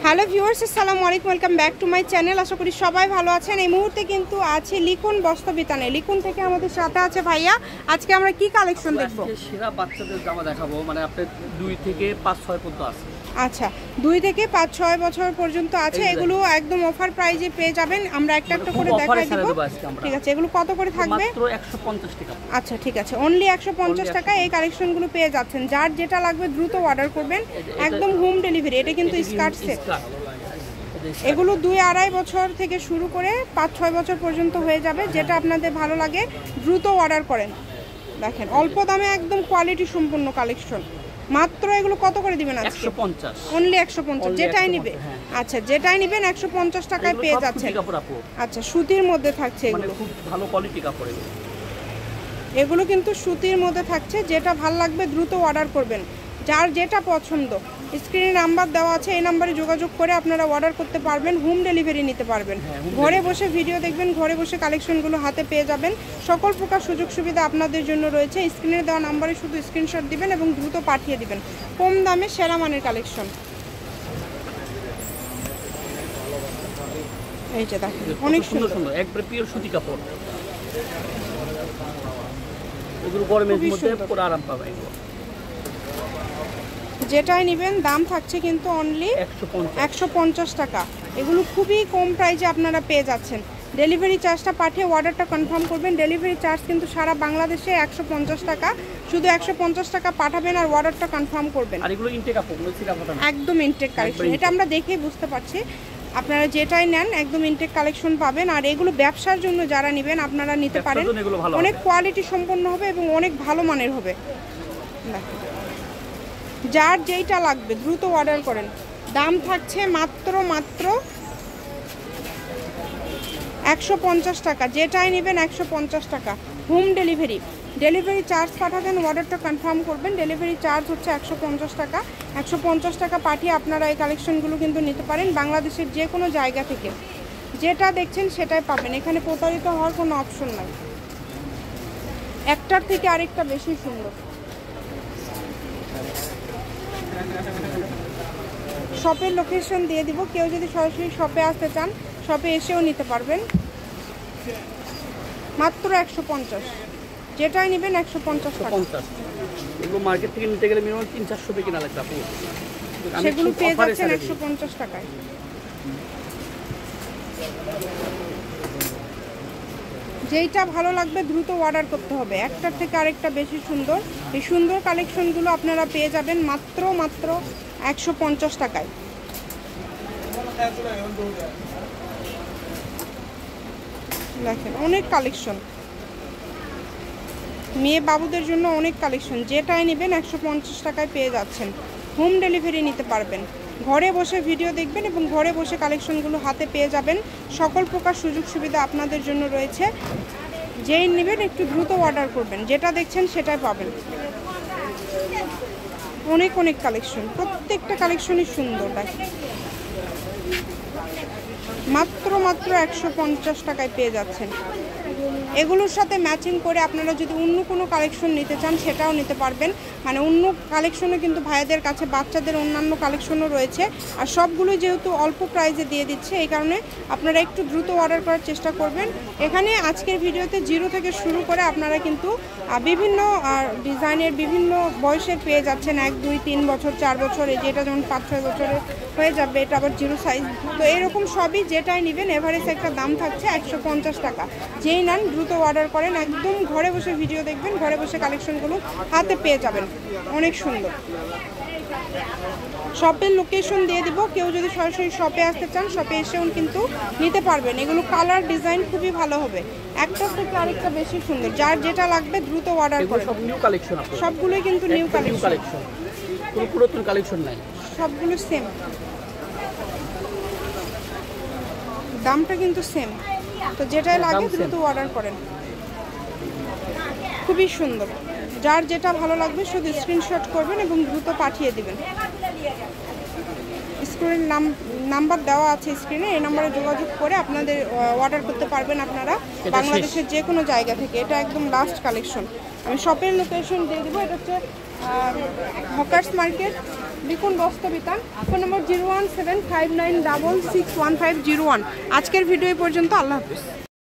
Hello viewers, আসসালামু আলাইকুম, welcome back to my channel. আশা করি সবাই ভালো আছেন। এই মুহূর্তে কিন্তু আছে লিকুন বস্ত্রবিতানে। লিকুন থেকে আমাদের সাথে আছে ভাইয়া। আজকে আমরা কি কালেকশন দেখব? সেরা বাচ্চাদের জামা দেখাবো, মানে আপনার 2 থেকে 5-6 পর্যন্ত আছে। আচ্ছা, 2 থেকে 5-6 বছর পর্যন্ত আছে। এগুলো একদম অফার প্রাইজে পেয়ে যাবেন। আমরা একটা একটা করে দেখাই দিব। ঠিক আছে, এগুলো কত করে থাকবে? মাত্র 150 টাকা। আচ্ছা ঠিক আছে, অনলি 150 টাকা এই কালেকশনগুলো পেয়ে যাচ্ছেন। যার যেটা লাগবে দ্রুত অর্ডার করবেন, একদম হোম ডেলিভারি। এটা কিন্তু স্কার্ট সেট। এগুলো 2-2.5 বছর থেকে শুরু করে 5-6 বছর পর্যন্ত হয়ে যাবে। যেটা আপনাদের ভালো লাগে দ্রুত অর্ডার করেন। দেখেন অল্প দামে একদম কোয়ালিটি সম্পন্ন কালেকশন। মাত্র এগুলো কত করে দিবেন আজকে? 150, অনলি 150। যেটাই নিবে, আচ্ছা যেটাই নিবেন 150 টাকায় পেয়ে যাচ্ছেন। আচ্ছা, সুতির মধ্যে থাকছে এগুলো, খুব ভালো কোয়ালিটি কাপড়। এগুলো কিন্তু সুতির মধ্যে থাকছে। যেটা ভালো লাগবে দ্রুত অর্ডার করবেন। যার যেটা পছন্দ স্ক্রিনে নাম্বার দেওয়া আছে, এই নাম্বারে যোগাযোগ করে আপনারা অর্ডার করতে পারবেন, হোম ডেলিভারি নিতে পারবেন। ঘরে বসে ভিডিও দেখবেন, ঘরে বসে কালেকশনগুলো হাতে পেয়ে যাবেন। সকল প্রকার সুযোগ সুবিধা আপনাদের জন্য রয়েছে। স্ক্রিনে দেওয়া নাম্বারে শুধু স্ক্রিনশট দিবেন এবং দ্রুত পাঠিয়ে দিবেন। কম দামে সেরা মানের কালেকশন। এই যে দেখেন অনেক সুন্দর সুন্দর একবারে পিওর সুতি কাপড়। এগুলো গরমের মধ্যে পুরো আরাম পাবেন। যেটাই নেবেন দাম থাকছে কিন্তু অনলি 150 টাকা। এগুলো খুবই কম প্রাইসে আপনারা পেয়ে যাচ্ছেন। ডেলিভারি চার্জটা পাঠিয়ে অর্ডারটা কনফার্ম করবেন। ডেলিভারি চার্জ কিন্তু সারা বাংলাদেশে 150 টাকা। শুধু 150 টাকা পাঠাবেন আর অর্ডারটা কনফার্ম করবেন। আর এগুলো ইনটেক কাপড়, একদম ইনটেক কালেকশন। এটা আমরা দেখেই বুঝতে পারছি। আপনারা যেটাই নেন একদম ইনটেক কালেকশন পাবেন। আর এগুলো ব্যবসার জন্য যারা নেবেন আপনারা নিতে পারেন। অনেক কোয়ালিটি সম্পন্ন হবে এবং অনেক ভালো মানের হবে। যার যেইটা লাগবে দ্রুত অর্ডার করেন। দাম থাকছে মাত্র 150 টাকা। যেটাই নেবেন 150 টাকা। Home delivery. ডেলিভারি চার্জ পাঠাবেন, অর্ডারটা কনফার্ম করবেন। ডেলিভারি চার্জ হচ্ছে 150 টাকা। 150 টাকা পাঠিয়ে আপনারা এই কালেকশনগুলো কিন্তু নিতে পারেন বাংলাদেশের যে কোনো জায়গা থেকে। যেটা দেখছেন সেটাই পাবেন। এখানে প্রতারিত হওয়ার কোনো অপশন নাই। একটার থেকে আরেকটা বেশি সুন্দর। শপের লোকেশন দিয়ে দিব। কেউ যদি সরাসরি শপে আসতে চান শপে এসেও নিতে পারবেন। মাত্র 150। যেটাই নেবেন 150 টাকা। এগুলো মার্কেট থেকে নিতে গেলে মিনিমাম 300-400 টাকা কিনা লাগবে আপু। সেগুলো পেয়ে যাচ্ছেন 150 টাকায়। যেইটা ভালো লাগবে দ্রুত অর্ডার করতে হবে। একটার থেকে আরেকটা বেশি সুন্দর। এই সুন্দর কালেকশনগুলো আপনারা পেয়ে যাবেন মাত্র 150 টাকায়। দেখেন অনেক কালেকশন, মেয়ে বাবুদের জন্য অনেক কালেকশন। যেটাই নেবেন 150 টাকায় পেয়ে যাচ্ছেন। হোম ডেলিভারি নিতে পারবেন। ঘরে বসে ভিডিও দেখবেন এবং ঘরে বসে কালেকশনগুলো হাতে পেয়ে যাবেন। সকল প্রকার সুযোগ সুবিধা আপনাদের জন্য রয়েছে। যেই নেবেন একটু দ্রুত অর্ডার করবেন। যেটা দেখছেন সেটাই পাবেন। অনেক অনেক কালেকশন, প্রত্যেকটা কালেকশনই সুন্দর। দেখেন মাত্র 150 টাকায় পেয়ে যাচ্ছেন। এগুলোর সাথে ম্যাচিং করে আপনারা যদি অন্য কোনো কালেকশন নিতে চান সেটাও নিতে পারবেন। মানে অন্য কালেকশনও কিন্তু ভাইদের কাছে বাচ্চাদের অন্যান্য কালেকশনও রয়েছে। আর সবগুলো যেহেতু অল্প প্রাইসে দিয়ে দিচ্ছে এই কারণে আপনারা একটু দ্রুত অর্ডার করার চেষ্টা করবেন। এখানে আজকের ভিডিওতে 0 থেকে শুরু করে আপনারা কিন্তু বিভিন্ন ডিজাইনের বিভিন্ন বয়সের পেয়ে যাচ্ছেন। 1, 2, 3 বছর, 4 বছর, এই যেটা যেমন 5-6 বছরের হয়ে যাবে। এটা আবার 0 সাইজ। তো এরকম সবই যেটাই নেবেন এভারেজ একটা দাম থাকছে 150 টাকা। যেই নেন দ্রুত অর্ডার করেন। একদম ঘরে বসে ভিডিও দেখবেন, ঘরে বসে কালেকশনগুলো হাতে পেয়ে যাবেন। অনেক সুন্দর। শপের লোকেশন দিয়ে দিব। কেউ যদি সরাসরি শপে আসতে চান শপে এসেও কিন্তু নিতে পারবেন। এগুলো কালার ডিজাইন খুবই ভালো হবে। একটা থেকে আরেকটা বেশি সুন্দর। যার যেটা লাগবে দ্রুত অর্ডার করেন। সব নিউ কালেকশন, সবগুলোই কিন্তু নিউ কালেকশন। কোনো পুরাতন কালেকশন নাই, সবগুলো সেম। দামটা কিন্তু সেম। তো যেটাই লাগে দ্রুত অর্ডার করেন। খুবই সুন্দর। যার যেটা ভালো লাগবে শুধু স্ক্রিনশট করবেন এবং দ্রুত পাঠিয়ে দিবেন। স্ক্রিনের নাম্বার দেওয়া আছে স্ক্রিনে, এই নাম্বারে যোগাযোগ করে আপনাদের অর্ডার করতে পারবেন আপনারা বাংলাদেশের যে কোনো জায়গা থেকে। এটা একদম লাস্ট কালেকশন। আমি শপের লোকেশন দিয়ে দেবো। এটা হচ্ছে হকার্স মার্কেট, লিকুন বস্ত্রবিতান। Phone number 01759661501। আজকের ভিডিও এই পর্যন্ত। আল্লাহ হাফিজ।